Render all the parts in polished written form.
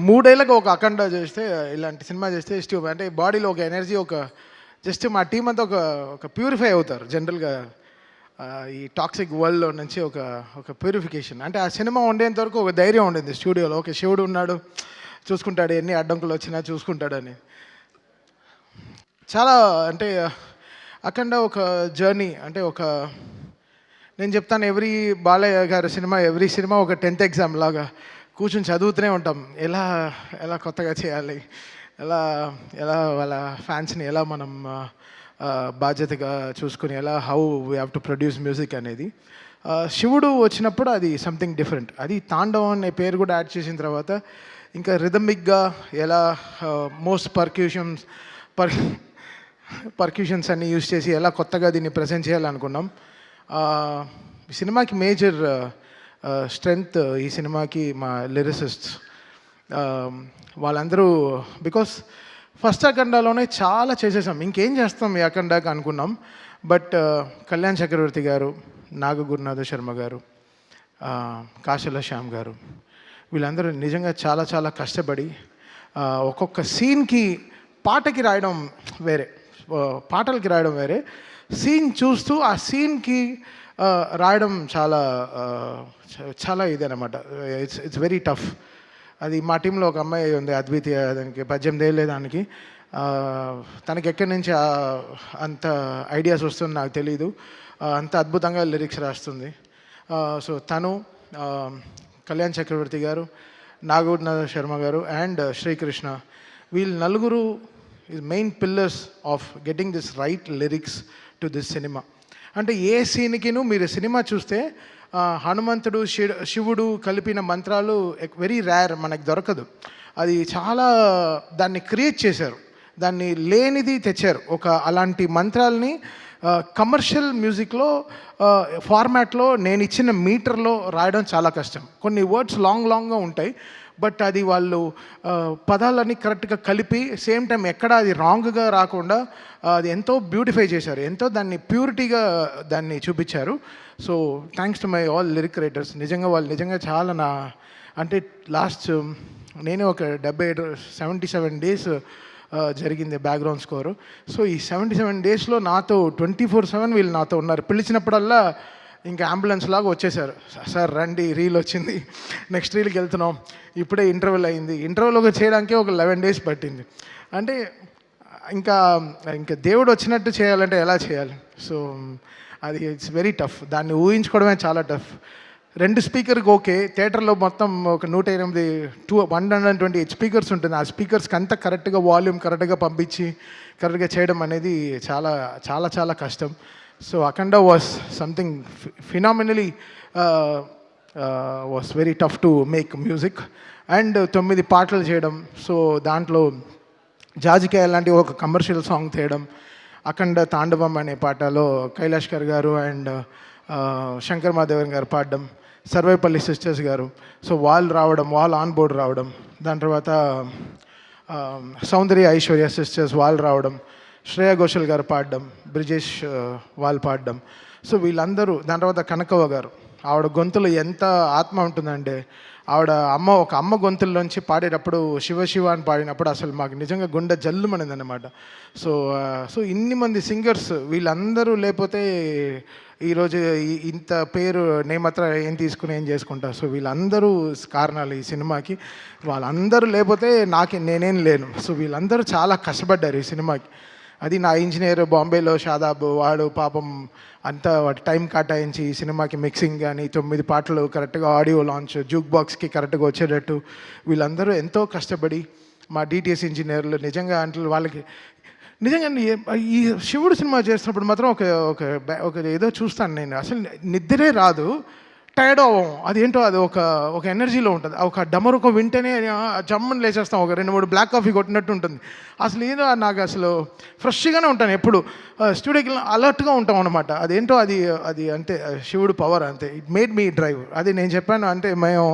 మూడేళ్ళకి ఒక అఖండ చేస్తే, ఇలాంటి సినిమా చేస్తే అంటే బాడీలో ఒక ఎనర్జీ, ఒక జస్ట్ మా టీం అంతా ఒక ఒక ప్యూరిఫై అవుతారు జనరల్గా. ఈ టాక్సిక్ వరల్డ్లో నుంచి ఒక ఒక ప్యూరిఫికేషన్. అంటే ఆ సినిమా ఉండేంత వరకు ఒక ధైర్యం ఉండింది స్టూడియోలో. ఓకే, శివుడు ఉన్నాడు, చూసుకుంటాడు, ఎన్ని అడ్డంకులు వచ్చినా చూసుకుంటాడని. చాలా అంటే అఖండ ఒక జర్నీ. అంటే ఒక నేను చెప్తాను, బాలయ్య గారి సినిమా, ఎవ్రీ సినిమా ఒక 10th ఎగ్జామ్ లాగా కూర్చొని చదువుతూనే ఉంటాం. ఎలా ఎలా కొత్తగా చేయాలి, ఎలా ఎలా వాళ్ళ ఫ్యాన్స్ని ఎలా మనం బాధ్యతగా చూసుకుని, ఎలా how we have to produce music అనేది. శివుడు వచ్చినప్పుడు అది సంథింగ్ డిఫరెంట్. అది తాండవం అనే పేరు కూడా యాడ్ చేసిన తర్వాత ఇంకా రిథమిక్గా ఎలా మోస్ట్ పర్క్యూషన్స్ అన్ని యూజ్ చేసి ఎలా కొత్తగా దీన్ని ప్రజెంట్ చేయాలనుకున్నాం. ఈ సినిమాకి మేజర్ స్ట్రెంగ్త్, ఈ సినిమాకి మా లిరిసిస్ట్స్ వాళ్ళందరూ. బికాస్ ఫస్ట్ అఖండాలోనే చాలా చేసేసాం, ఇంకేం చేస్తాం ఈ అఖండాకి అనుకున్నాం. బట్ కళ్యాణ్ చక్రవర్తి గారు, నాగ గురునాథ శర్మ గారు, కాశల శ్యామ్ గారు, వీళ్ళందరూ నిజంగా చాలా చాలా కష్టపడి ఒక్కొక్క సీన్కి పాటకి రాయడం వేరే, పాటలకి రాయడం వేరే, సీన్ చూస్తూ ఆ సీన్కి రాయడం చాలా చాలా ఇదనమాట. It's very tough. అది మా టీంలో ఒక అమ్మాయి ఉంది, అద్వితీయ. దానికి 18 ఏళ్ళే దానికి. తనకి ఎక్కడి నుంచి అంత ఐడియాస్ వస్తుంది నాకు తెలీదు. అంత అద్భుతంగా లిరిక్స్ రాస్తుంది. సో తను, కళ్యాణ్ చక్రవర్తి గారు, నాగూర్నాథ శర్మ గారు అండ్ శ్రీకృష్ణ, వీళ్ళు నలుగురు is main pillars of getting this right lyrics to this cinema. అంటే ఏ సీన్కిను మీరు సినిమా చూస్తే హనుమంతుడు, శివుడు కలిపిన మంత్రాలు వెరీ రేర్, మనకు దొరకదు. అది చాలా దాన్ని క్రియేట్ చేశారు, దాన్ని లేనిది తెచ్చారు. అలాంటి మంత్రాలని కమర్షియల్ మ్యూజిక్లో ఫార్మాట్లో నేను ఇచ్చిన మీటర్లో రాయడం చాలా కష్టం. కొన్ని వర్డ్స్ లాంగ్గా ఉంటాయి, బట్ అది వాళ్ళు పదాలని కరెక్ట్గా కలిపి సేమ్ టైం ఎక్కడ అది రాంగ్గా రాకుండా అది ఎంతో బ్యూటిఫై చేశారు, ఎంతో దాన్ని ప్యూరిటీగా దాన్ని చూపించారు. So thanks to my all lyric writers. నిజంగా వాళ్ళు నిజంగా చాలా అంటే లాస్ట్ నేనే ఒక 77 డేస్ జరిగింది బ్యాక్గ్రౌండ్ స్కోరు. సో ఈ 77 డేస్లో నాతో 24/7 వీళ్ళు నాతో ఉన్నారు. పిలిచినప్పుడల్లా ఇంకా అంబులెన్స్ లాగా వచ్చేసారు. సార్ రండి, రీల్ వచ్చింది, నెక్స్ట్ రీల్కి వెళ్తున్నాం, ఇప్పుడే ఇంటర్వెల్ అయింది. ఇంటర్వెల్ చేయడానికి ఒక 11 డేస్ పట్టింది. అంటే ఇంకా దేవుడు వచ్చినట్టు చేయాలంటే ఎలా చేయాలి? సో అది ఇట్స్ వెరీ టఫ్. దాన్ని ఊహించుకోవడమే చాలా టఫ్. 2 స్పీకర్కి ఓకే, థియేటర్లో మొత్తం ఒక 128 స్పీకర్స్ ఉంటుంది. ఆ స్పీకర్స్కి అంతా కరెక్ట్గా వాల్యూమ్ కరెక్ట్గా పంపించి కరెక్ట్గా చేయడం అనేది చాలా చాలా చాలా కష్టం. So Akhanda was something phenomenally was very tough to make music. And 9 పాటలు చేయడం. సో దాంట్లో జాజికాయ లాంటి ఒక కమర్షియల్ సాంగ్ చేయడం, అఖండ తాండవం అనే పాటలో కైలాష్కర్ గారు అండ్ శంకర్ మాధవన్ గారు పాడడం, సర్వేపల్లి సిస్టర్స్ గారు, సో వాళ్ళు రావడం, వాళ్ళు ఆన్ బోర్డ్ రావడం. దాని తర్వాత సౌందర్య ఐశ్వర్య సిస్టర్స్ వాళ్ళు రావడం, శ్రేయా ఘోషల్ గారు పాడడం, బ్రిజేష్ వాళ్ళు పాడడం. సో వీళ్ళందరూ. దాని తర్వాత కనకవ్వ గారు, ఆవిడ గొంతులో ఎంత ఆత్మ ఉంటుందంటే, ఆవిడ ఒక అమ్మ గొంతుల్లోంచి పాడేటప్పుడు శివ శివ అని పాడినప్పుడు అసలు మాకు నిజంగా గుండె జల్లుమనింది అన్నమాట. సో ఇన్ని మంది సింగర్స్, వీళ్ళందరూ లేకపోతే ఈరోజు ఇంత పేరు నేమత్ర ఏం తీసుకుని ఏం చేసుకుంటా. సో వీళ్ళందరూ కారణాలు ఈ సినిమాకి. వాళ్ళందరూ లేకపోతే నేనేం లేను. సో వీళ్ళందరూ చాలా కష్టపడ్డారు ఈ సినిమాకి. అది నా ఇంజనీర్ బాంబేలో షాదాబ్, వాడు పాపం అంతా వాటి టైం కేటాయించి ఈ సినిమాకి మిక్సింగ్ కానీ 9 పాటలు కరెక్ట్గా ఆడియో లాంచ్, జూక్ బాక్స్కి కరెక్ట్గా వచ్చేటట్టు వీళ్ళందరూ ఎంతో కష్టపడి, మా డిటిఎస్ ఇంజనీర్లు నిజంగా అంటే వాళ్ళకి నిజంగా ఈ శివుడు సినిమా చేస్తున్నప్పుడు మాత్రం ఒక ఏదో చూస్తాను నేను, అసలు నిద్రే రాదు, టైర్డ్ అవ్వం. అదేంటో అది ఒక ఎనర్జీలో ఉంటుంది. ఒక డమరుకో వింటేనే జమ్మని లేచేస్తాం, ఒక 2-3 బ్లాక్ కాఫీ కొట్టినట్టు ఉంటుంది. అసలు ఏదో నాకు అసలు ఫ్రెష్గానే ఉంటాను ఎప్పుడు. స్టూడియోకి అలర్ట్గా ఉంటాం అనమాట. అదేంటో అది అంటే శివుడు పవర్ అంతే. It made me drive. అది నేను చెప్పాను. అంటే మేము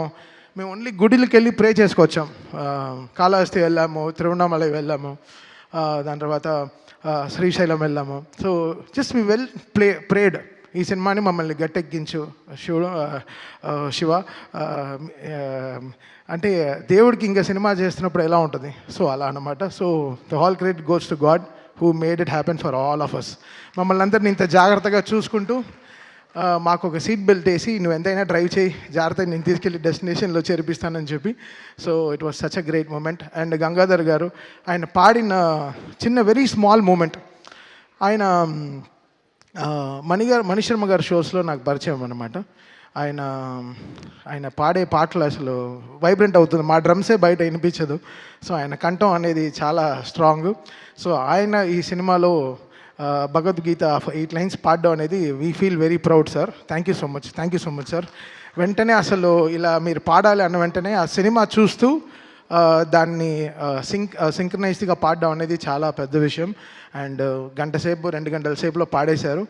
ఓన్లీ గుడికి వెళ్ళి ప్రే చేసుకొచ్చాం. కాళహస్తి వెళ్ళాము, తిరువణామలై వెళ్ళాము, దాని తర్వాత శ్రీశైలం వెళ్ళాము. So just we prayed. ఈ సినిమాని మమ్మల్ని గట్టెక్కించు శివ. అంటే దేవుడికి ఇంకా సినిమా చేస్తున్నప్పుడు ఎలా ఉంటుంది, సో అలా అనమాట. So the all credit goes to God who made it happen for all of us. మమ్మల్ని అందరినీ ఇంత జాగ్రత్తగా చూసుకుంటూ మాకు ఒక సీట్ బెల్ట్ వేసి నువ్వు ఎంతైనా డ్రైవ్ చేయి, జాగ్రత్తగా నేను తీసుకెళ్ళి డెస్టినేషన్లో చేర్పిస్తానని చెప్పి. So it was such a great moment. And Gangadhar garu ఆయన పాడిన చిన్న వెరీ స్మాల్ మూమెంట్, ఆయన మణిశర్మ గారి షోస్లో నాకు పరిచయం అనమాట. ఆయన పాడే పాటలు అసలు వైబ్రెంట్ అవుతుంది, మా డ్రమ్సే బయట వినిపించదు. సో ఆయన కంఠం అనేది చాలా స్ట్రాంగ్. సో ఆయన ఈ సినిమాలో భగవద్గీత 8 లైన్స్ పాడడం అనేది we feel very proud sir. Thank you so much sir. వెంటనే అసలు ఇలా మీరు పాడాలి అన్న వెంటనే ఆ సినిమా చూస్తూ దాన్ని సింక్రనైజ్డ్గా పాడడం అనేది చాలా పెద్ద విషయం. అండ్ గంట సేపు 2 గంటల సేపులో పాడేశారు.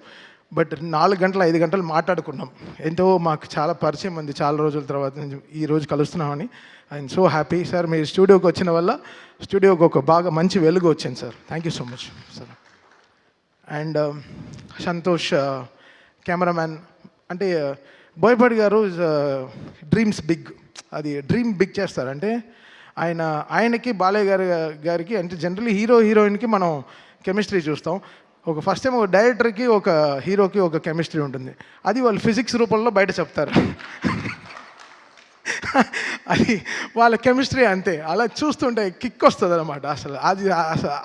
బట్ 4 గంటలు 5 గంటలు మాట్లాడుకున్నాం. ఎంతో మాకు చాలా పరిచయం ఉంది చాలా రోజుల తర్వాత ఈరోజు కలుస్తున్నామని. I'm so happy sir. మీరు స్టూడియోకి వచ్చిన వల్ల స్టూడియోకి ఒక బాగా మంచి వెలుగు వచ్చింది sir. Thank you so much sir. And Santosh cameraman, అంటే బోయపాటి గారు డ్రీమ్స్ బిగ్, అది డ్రీమ్ బిగ్ చేస్తారంటే ఆయనకి బాలయ్య గారికి అంటే జనరల్లీ హీరోయిన్కి మనం కెమిస్ట్రీ చూస్తాం. ఒక ఫస్ట్ టైం ఒక డైరెక్టర్కి ఒక హీరోకి ఒక కెమిస్ట్రీ ఉంటుంది, అది వాళ్ళు ఫిజిక్స్ రూపంలో బయట చెప్తారు. అది వాళ్ళ కెమిస్ట్రీ అంతే, అలా చూస్తుంటే కిక్ వస్తుంది అనమాట. అసలు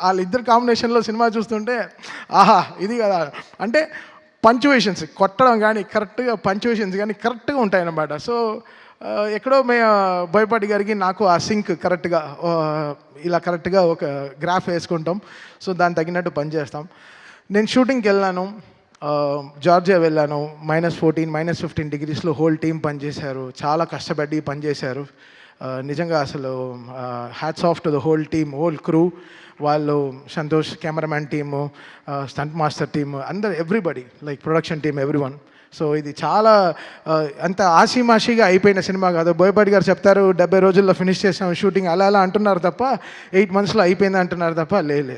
వాళ్ళిద్దరు కాంబినేషన్లో సినిమా చూస్తుంటే ఆహా ఇది కదా. అంటే పంచువేషన్స్ కొట్టడం కానీ కరెక్ట్గా పంచువేషన్స్ కానీ కరెక్ట్గా ఉంటాయన్నమాట. సో ఎక్కడో బోయపాటి గారికి నాకు ఆ సింక్ కరెక్ట్గా ఇలా కరెక్ట్గా ఒక గ్రాఫ్ వేసుకుంటాం. సో దానికి తగినట్టు పనిచేస్తాం. నేను షూటింగ్కి వెళ్ళాను, జార్జియా వెళ్ళాను. -14 -15 డిగ్రీస్లో హోల్ టీం పనిచేశారు, చాలా కష్టపడి పనిచేశారు. నిజంగా అసలు hats off to the whole team, whole crew. వాళ్ళు Santosh cameraman team, stunt master team, అందరు everybody, like production team, everyone. So ఇది చాలా అంత ఆషిమాషిగా అయిపోయిన సినిమా కాదు. బోయపాటి గారు చెప్తారు 70 రోజుల్లో ఫినిష్ చేసాం షూటింగ్, అలా అంటున్నారు తప్ప 8 monthsలో అయిపోయింది అంటున్నారు తప్ప లేదు.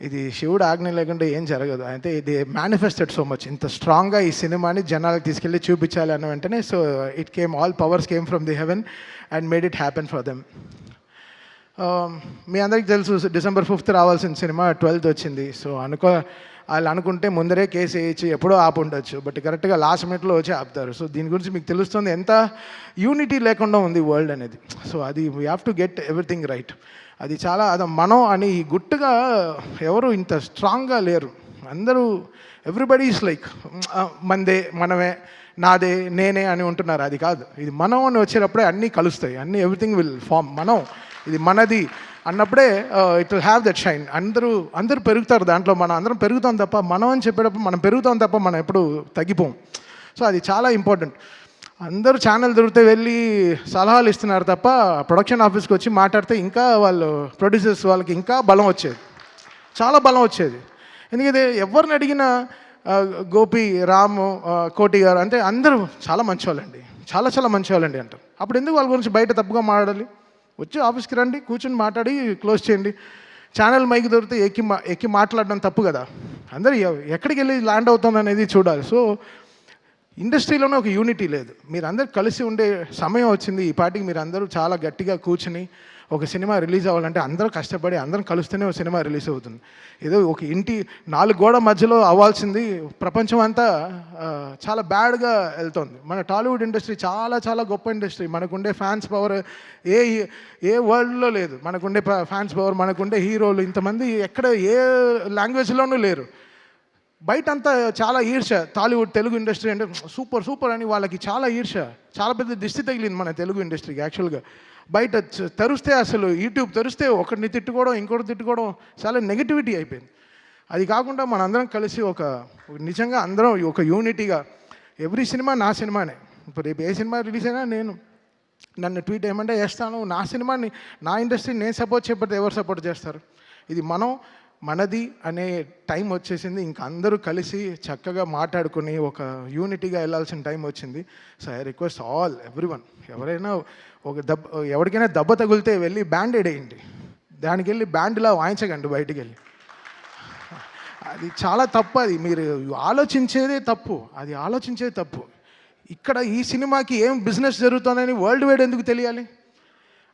ఇది శివుడు ఆజ్ఞ లేకుండా ఏం జరగదు. అయితే ఇది మేనిఫెస్టెడ్ సో మచ్, ఇంత స్ట్రాంగ్గా ఈ సినిమాని జనాలకు తీసుకెళ్ళి చూపించాలి అన్న వెంటనే so it came, all powers came from the heaven and made it happen for them. మీ అందరికీ తెలుసు December 5th రావాల్సిన సినిమా 12th వచ్చింది. సో వాళ్ళు అనుకుంటే ముందరే కేసు వేయచ్చు, ఎప్పుడో ఆపు ఉండొచ్చు, బట్ కరెక్ట్గా లాస్ట్ మినిట్లో వచ్చి ఆపుతారు. సో దీని గురించి మీకు తెలుస్తుంది ఎంత యూనిటీ లేకుండా ఉంది వరల్డ్ అనేది. సో అది we have to get everything right. అది చాలా మనం అని గుట్టుగా ఎవరు ఇంత స్ట్రాంగ్గా లేరు. అందరూ ఎవ్రీబడి ఈస్ లైక్ మనదే, మనమే, నాదే, నేనే అని ఉంటున్నారు. అది కాదు, ఇది మనం అని వచ్చేటప్పుడే అన్నీ కలుస్తాయి, అన్నీ ఎవ్రీథింగ్ విల్ ఫామ్. మనం ఇది మనది అన్నప్పుడే it will have that shine. అందరూ పెరుగుతారు దాంట్లో, మనం అందరం పెరుగుతాం తప్ప, మనం అని చెప్పేటప్పుడు మనం పెరుగుతాం తప్ప మనం ఎప్పుడు తగ్గిపోం. సో అది చాలా ఇంపార్టెంట్. అందరూ ఛానల్ దొరికితే వెళ్ళి సలహాలు ఇస్తున్నారు తప్ప ప్రొడక్షన్ ఆఫీస్కి వచ్చి మాట్లాడితే ఇంకా వాళ్ళు ప్రొడ్యూసర్స్ వాళ్ళకి ఇంకా బలం వచ్చేది, చాలా బలం వచ్చేది. ఎందుకంటే ఎవరిని అడిగినా గోపి, రాము, కోటి గారు అంటే అందరూ చాలా మంచివాళ్ళండి, చాలా మంచివాళ్ళండి అంటారు. అప్పుడు ఎందుకు వాళ్ళ గురించి బయట తప్పుగా మాట్లాడాలి? వచ్చి ఆఫీస్కి రండి, కూర్చొని మాట్లాడి క్లోజ్ చేయండి. ఛానల్ మైక్ దొరికితే ఎక్కి మాట్లాడడం తప్పు కదా. అందరూ ఎక్కడికి వెళ్ళి ల్యాండ్ అవుతుంది అనేది చూడాలి. సో ఇండస్ట్రీలోనే ఒక యూనిటీ లేదు. మీరు అందరు కలిసి ఉండే సమయం వచ్చింది. ఈ పాటికి మీరు అందరూ చాలా గట్టిగా కూర్చుని ఒక సినిమా రిలీజ్ అవ్వాలంటే అందరూ కష్టపడి అందరం కలిస్తేనే ఒక సినిమా రిలీజ్ అవుతుంది. ఏదో ఒక ఇంటి 4 గోడ మధ్యలో అవ్వాల్సింది ప్రపంచం అంతా చాలా బ్యాడ్గా వెళ్తుంది. మన టాలీవుడ్ ఇండస్ట్రీ చాలా గొప్ప ఇండస్ట్రీ. మనకుండే ఫ్యాన్స్ పవర్ ఏ వరల్డ్లో లేదు. మనకుండే ఫ్యాన్స్ పవర్, మనకుండే హీరోలు ఇంతమంది ఎక్కడ ఏ లాంగ్వేజ్లోనూ లేరు. బయట అంతా చాలా ఈర్ష. టాలీవుడ్ తెలుగు ఇండస్ట్రీ అంటే సూపర్ అని వాళ్ళకి చాలా ఈర్ష, చాలా పెద్ద దిష్టి తగిలింది మన తెలుగు ఇండస్ట్రీకి. యాక్చువల్గా బయట తెరిస్తే అసలు యూట్యూబ్ తెరిస్తే ఒకరిని తిట్టుకోవడం, ఇంకోటి తిట్టుకోవడం, చాలా నెగిటివిటీ అయిపోయింది. అది కాకుండా మనందరం కలిసి నిజంగా అందరం ఒక యూనిటీగా, ఎవ్రీ సినిమా నా సినిమానే. ఇప్పుడు రేపు ఏ సినిమా రిలీజ్ అయినా నన్ను ట్వీట్ ఏమంటే చేస్తాను. నా సినిమాని, నా ఇండస్ట్రీని నేను సపోర్ట్ చేయకపోతే ఎవరు సపోర్ట్ చేస్తారు? ఇది మనది అనే టైం వచ్చేసింది. ఇంకా అందరూ కలిసి చక్కగా మాట్లాడుకుని ఒక యూనిటీగా వెళ్ళాల్సిన టైం వచ్చింది. So I request all everyone, ఎవరైనా ఎవరికైనా దెబ్బ తగిలితే వెళ్ళి బ్యాండేడ్ వేయండి. దానికి వెళ్ళి బ్యాండ్లా వాయించకండి బయటికి వెళ్ళి. అది చాలా తప్పు. అది మీరు ఆలోచించేదే తప్పు. అది ఆలోచించేది తప్పు. ఇక్కడ ఈ సినిమాకి ఏం బిజినెస్ జరుగుతుందని వరల్డ్ వైడ్ ఎందుకు తెలియాలి?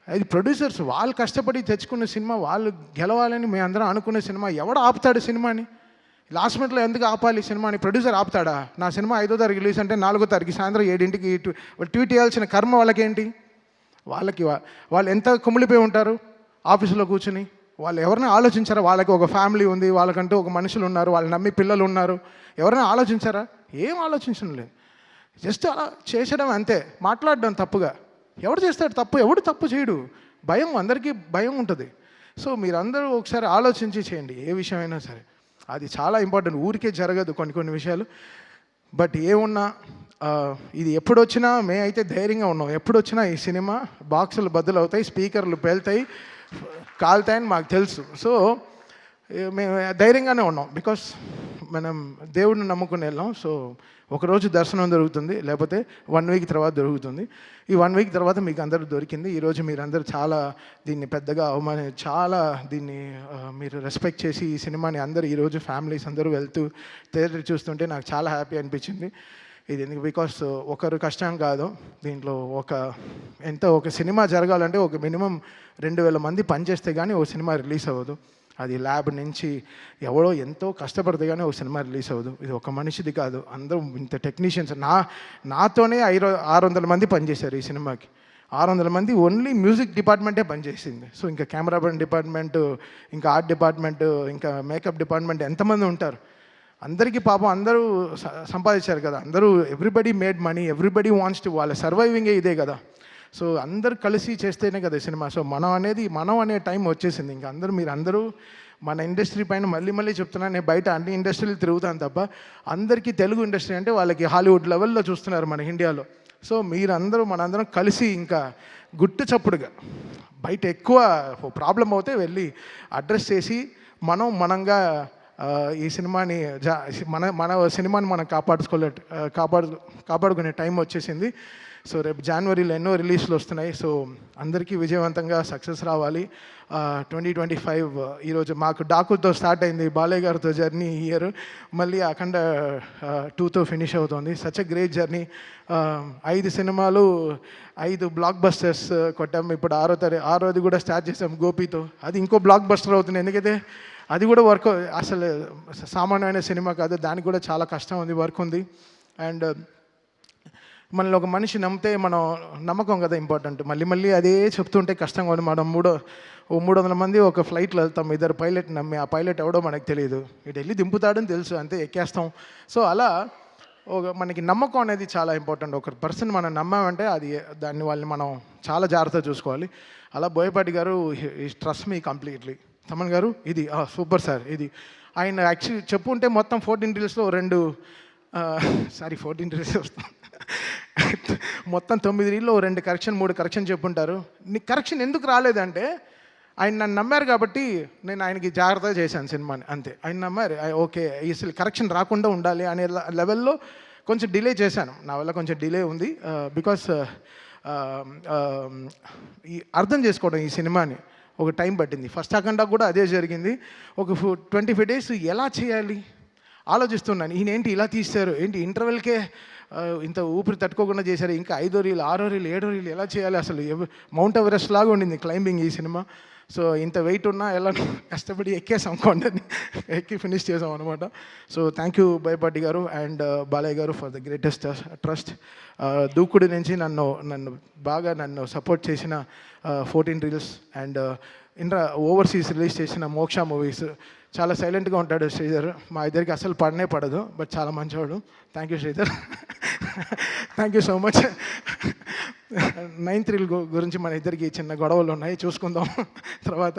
అది ప్రొడ్యూసర్స్ వాళ్ళు కష్టపడి తెచ్చుకున్న సినిమా, వాళ్ళు గెలవాలని మేము అందరం అనుకునే సినిమా. ఎవడు ఆపుతాడు సినిమాని? లాస్ట్ మినిట్లో ఎందుకు ఆపాలి సినిమాని? ప్రొడ్యూసర్ ఆపుతాడా? నా సినిమా 5వ తారీఖు రిలీజ్ అంటే 4వ తారీఖు సాయంత్రం 7ంటికి ట్వీట్ చేయాల్సిన కర్మ వాళ్ళకేంటి? వాళ్ళు ఎంత కుమిలిపోయి ఉంటారు ఆఫీసులో కూర్చుని. వాళ్ళు ఎవరైనా ఆలోచించారా? వాళ్ళకి ఒక ఫ్యామిలీ ఉంది, వాళ్ళకంటూ ఒక మనుషులు ఉన్నారు, వాళ్ళు నమ్మి పిల్లలు ఉన్నారు. ఎవరైనా ఆలోచించారా? ఏం ఆలోచించడం లేదు. జస్ట్ అలా చేసడం అంతే. మాట్లాడడం తప్పుగా. ఎవడు చేస్తాడు తప్పు? ఎవడు తప్పు చేయడు. భయం, అందరికీ భయం ఉంటుంది. సో మీరందరూ ఒకసారి ఆలోచించి చేయండి ఏ విషయమైనా సరే. అది చాలా ఇంపార్టెంట్. ఊరికే జరగదు కొన్ని విషయాలు. బట్ ఏమున్నా ఇది ఎప్పుడొచ్చినా అయితే ధైర్యంగా ఉన్నాం. ఎప్పుడొచ్చినా ఈ సినిమా బాక్సులు బద్దలవుతాయి, స్పీకర్లు పేలుతాయి, కాలుతాయని మాకు తెలుసు. సో మేము ధైర్యంగానే ఉన్నాం. బికాస్ మనం దేవుడిని నమ్ముకుని వెళ్ళాం. సో ఒకరోజు దర్శనం దొరుకుతుంది, లేకపోతే 1 వీక్ తర్వాత దొరుకుతుంది. ఈ 1 వీక్ తర్వాత మీకు అందరూ దొరికింది. ఈరోజు మీరందరూ చాలా దీన్ని పెద్దగా చాలా దీన్ని మీరు రెస్పెక్ట్ చేసి ఈ సినిమాని అందరూ ఈరోజు ఫ్యామిలీస్ అందరూ వెళ్తూ థియేటర్ చూస్తుంటే నాకు చాలా హ్యాపీ అనిపించింది. ఇది ఎందుకు? బికాస్ ఒకరు కష్టం కాదు దీంట్లో. ఒక సినిమా జరగాలంటే ఒక మినిమం 2000 మంది పనిచేస్తే కానీ ఒక సినిమా రిలీజ్ అవ్వదు. అది ల్యాబ్ నుంచి ఎవడో ఎంతో కష్టపడితే కానీ ఒక సినిమా రిలీజ్ అవ్వదు. ఇది ఒక మనిషిది కాదు, అందరూ ఇంత టెక్నీషియన్స్. నాతోనే 600 మంది పనిచేశారు ఈ సినిమాకి. 600 మంది ఓన్లీ మ్యూజిక్ డిపార్ట్మెంటే పనిచేసింది. సో ఇంకా కెమెరామెన్ డిపార్ట్మెంటు, ఇంకా ఆర్ట్ డిపార్ట్మెంటు, ఇంకా మేకప్ డిపార్ట్మెంట్ ఎంతమంది ఉంటారు? అందరికీ పాపం అందరూ సంపాదించారు కదా. అందరూ everybody made money, everybody wants to, వాళ్ళ సర్వైవింగే ఇదే కదా. సో అందరు కలిసి చేస్తేనే కదా సినిమా. సో మనం అనే టైం వచ్చేసింది. ఇంకా మీరందరూ మన ఇండస్ట్రీ పైన మళ్ళీ చెప్తున్నాను. నేను బయట అన్ని ఇండస్ట్రీలు తిరుగుతాను తప్ప అందరికీ తెలుగు ఇండస్ట్రీ అంటే వాళ్ళకి హాలీవుడ్ లెవెల్లో చూస్తున్నారు మన ఇండియాలో. సో మనందరం కలిసి ఇంకా గుట్టు చప్పుడుగా బయట ఎక్కువ ప్రాబ్లం అవుతే వెళ్ళి అడ్రస్ చేసి మనంగా ఈ సినిమాని మన సినిమాని మనం కాపాడుకునే టైం వచ్చేసింది. సో రేపు జనవరిలో ఎన్నో రిలీజ్లు వస్తున్నాయి. సో అందరికీ విజయవంతంగా సక్సెస్ రావాలి. 2025 ఈరోజు మాకు డాకుతో స్టార్ట్ అయింది, బాలయ్య గారితో జర్నీ ఈ ఇయర్. మళ్ళీ అఖండ 2తో ఫినిష్ అవుతుంది. Such a great journey. 5 సినిమాలు, 5 బ్లాక్ బస్టర్స్ కొట్టాము. ఇప్పుడు 6వది కూడా స్టార్ట్ చేసాం గోపితో. అది ఇంకో బ్లాక్ బస్టర్ అవుతుంది. ఎందుకంటే అది కూడా వర్క్, అసలు సామాన్యమైన సినిమా కాదు. దానికి కూడా చాలా కష్టం ఉంది, వర్క్ ఉంది. అండ్ మనల్ని ఒక మనిషి నమ్మితే నమ్మకం కదా ఇంపార్టెంట్. మళ్ళీ అదే చెప్తుంటే కష్టంగా ఉంది. మనం 300 మంది ఒక ఫ్లైట్లో వెళ్తాం, 2 పైలట్ నమ్మి. ఆ పైలట్ ఎవడో మనకు తెలియదు, ఇటు వెళ్ళి దింపుతాడని తెలుసు, అంతే ఎక్కేస్తాం. సో అలా మనకి నమ్మకం అనేది చాలా ఇంపార్టెంట్. ఒక పర్సన్ మనం నమ్మామంటే వాళ్ళని మనం చాలా జాగ్రత్తగా చూసుకోవాలి. అలా బోయపాటి గారు ట్రస్ట్ మీ కంప్లీట్లీ. తమన్ గారు ఇది సూపర్ సార్. ఇది ఆయన యాక్చువల్లీ చెప్పుంటే మొత్తం 14 రీల్స్లో 14 రీల్స్ వస్తాం. మొత్తం 9 రీల్లో 2 కరెక్షన్ 3 కరెక్షన్ చెప్పుంటారు. నీకు కరెక్షన్ ఎందుకు రాలేదంటే ఆయన నన్ను నమ్మారు కాబట్టి నేను ఆయనకి జాగ్రత్తగా చేశాను సినిమాని, అంతే. ఆయన నమ్మారు, ఓకే అసలు కరెక్షన్ రాకుండా ఉండాలి అనే లెవెల్లో కొంచెం డిలే చేశాను. నా వల్ల కొంచెం డిలే ఉంది. బికాస్ అర్థం చేసుకోవడం ఈ సినిమాని ఒక టైం పట్టింది. ఫస్ట్ అఖండ కూడా అదే జరిగింది. ఒక 25 డేస్ ఎలా చేయాలి ఆలోచిస్తున్నాను. ఈయనేంటి ఇలా తీశారు, ఏంటి ఇంటర్వెల్కే ఇంత ఊపిరి తట్టుకోకుండా చేశారు, ఇంకా 5వ రీల్ 6వ రీల్ 7వ రీల్ ఎలా చేయాలి? అసలు మౌంట్ ఎవరెస్ట్ లాగా ఉండింది క్లైంబింగ్ ఈ సినిమా. సో ఇంత వెయిట్ ఉన్నా ఎలా కష్టపడి ఎక్కేసాం, కొండని ఎక్కి ఫినిష్ చేసాం అనమాట. సో థ్యాంక్ యూ బోయపాటి గారు అండ్ బాలయ్య గారు ఫర్ ద గ్రేటెస్ట్ ట్రస్ట్. దూకుడు నుంచి నన్ను బాగా సపోర్ట్ చేసిన 14 రీల్స్ అండ్ ఓవర్సీస్ రిలీజ్ చేసిన మోక్ష మూవీస్. చాలా సైలెంట్గా ఉంటాడు శ్రీధర్, మా ఇద్దరికి అసలు పడదు, బట్ చాలా మంచివాడు. Thank you Sridhar, thank you so much. 9th reel గురించి మన ఇద్దరికి చిన్న గొడవలు ఉన్నాయి, చూసుకుందాం తర్వాత.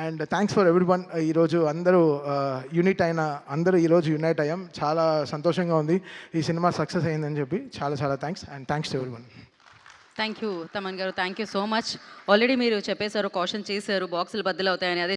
And thanks for every one. ఈరోజు అందరూ ఈరోజు యునైట్ అయ్యాం. చాలా సంతోషంగా ఉంది ఈ సినిమా సక్సెస్ అయిందని చెప్పి. చాలా thanks and thanks to everyone. Thank you Thaman గారు, thank you so much. Already మీరు చెప్పేశారు, కాషన్ చేశారు, బాక్సులు బద్దలు అవుతాయని. అదే